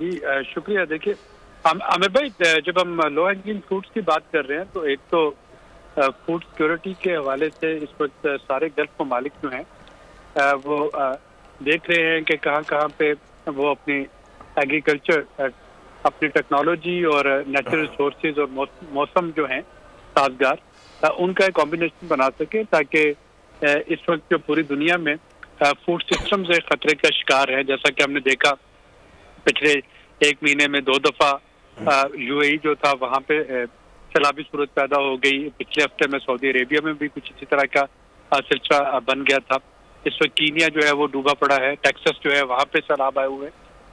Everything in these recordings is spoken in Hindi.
जी शुक्रिया। देखिए आमिर भाई, जब हम लो हैंगिंग फ्रूट्स की बात कर रहे हैं तो एक तो फूड सिक्योरिटी के हवाले से इस वक्त सारे गल्फ ममालिक जो हैं वो देख रहे हैं कि कहाँ कहाँ पे वो अपनी एग्रीकल्चर, अपनी टेक्नोलॉजी और नेचुरल रिसोर्सेज और मौसम जो हैं साजगार, उनका एक कॉम्बिनेशन बना सके ताकि इस वक्त जो पूरी दुनिया में फूड सिस्टम से खतरे का शिकार है। जैसा कि हमने देखा पिछले एक महीने में 2 दफा यूएई जो था वहाँ पे सैलाबी सूरत पैदा हो गई। पिछले हफ्ते में सऊदी अरेबिया में भी कुछ इसी तरह का सिलसिला बन गया था। इस वक्त कीनिया जो है वो डूबा पड़ा है, टेक्सास जो है वहाँ पे सैलाब आए हुए हैं।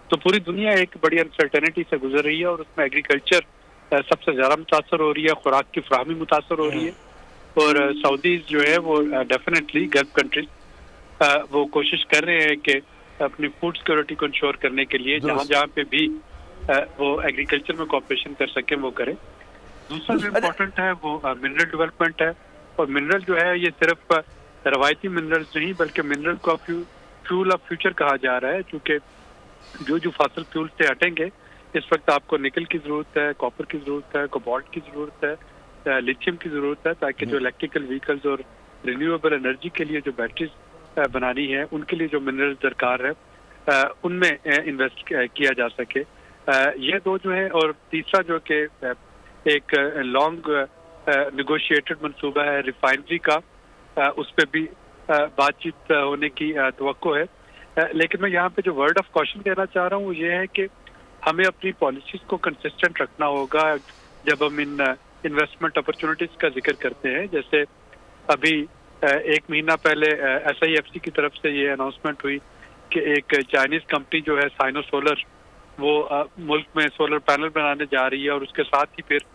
तो पूरी दुनिया एक बड़ी अनसर्टेनिटी से गुजर रही है और उसमें एग्रीकल्चर सबसे ज्यादा मुतासर हो रही है, खुराक की फ्राहमी मुतासर हो रही है। और सऊदीज जो है वो डेफिनेटली गल्फ कंट्रीज वो कोशिश कर रहे हैं कि अपनी फूड सिक्योरिटी को इंश्योर करने के लिए जहाँ जहाँ पे भी वो एग्रीकल्चर में कोऑपरेशन कर सकें वो करें। दूसरा जो इम्पोर्टेंट है वो मिनरल डेवलपमेंट है। और मिनरल जो है ये सिर्फ रवायती मिनरल्स नहीं बल्कि मिनरल को फ्यूल ऑफ फ्यूचर कहा जा रहा है, क्योंकि जो फॉसिल फ्यूल से हटेंगे इस वक्त आपको निकल की जरूरत है, कॉपर की जरूरत है, कोबाल्ट की जरूरत है, लिथियम की जरूरत है, ताकि जो इलेक्ट्रिकल व्हीकल्स और रिन्यूएबल एनर्जी के लिए जो बैटरीज बनानी है उनके लिए जो मिनरल दरकार है उनमें इन्वेस्ट किया जा सके। ये दो जो है। और तीसरा जो कि एक लॉन्ग नेगोशिएटेड मंसूबा है रिफाइनरी का, उस पर भी बातचीत होने की तवक्को है। लेकिन मैं यहाँ पे जो वर्ड ऑफ कॉशन देना चाह रहा हूँ वो ये है कि हमें अपनी पॉलिसीज को कंसिस्टेंट रखना होगा जब हम इन इन्वेस्टमेंट अपॉर्चुनिटीज का जिक्र करते हैं। जैसे अभी एक महीना पहले SIFC की तरफ से ये अनाउंसमेंट हुई कि एक चाइनीज कंपनी जो है साइनो सोलर वो मुल्क में सोलर पैनल बनाने जा रही है। और उसके साथ ही फिर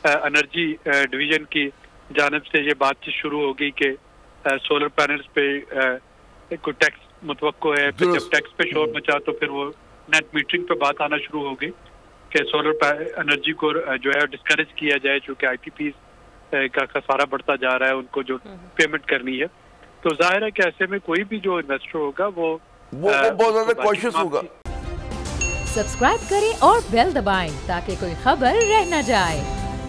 एनर्जी डिवीजन की जानिब से ये बातचीत शुरू होगी कि सोलर पैनल्स पे कोई टैक्स मुतवक्को है। फिर जब टैक्स पे शोर मचा तो फिर वो नेट मीटरिंग पे बात आना शुरू हो गई कि सोलर एनर्जी को जो है डिस्करेज किया जाए, चूँकि IPPs का खसारा बढ़ता जा रहा है, उनको जो पेमेंट करनी है। तो जाहिर है कि ऐसे में कोई भी जो इन्वेस्टर होगा वो बहुत ज्यादा कॉशियस होगा। सब्सक्राइब करें और बेल दबाएं ताकि कोई खबर रह न जाए।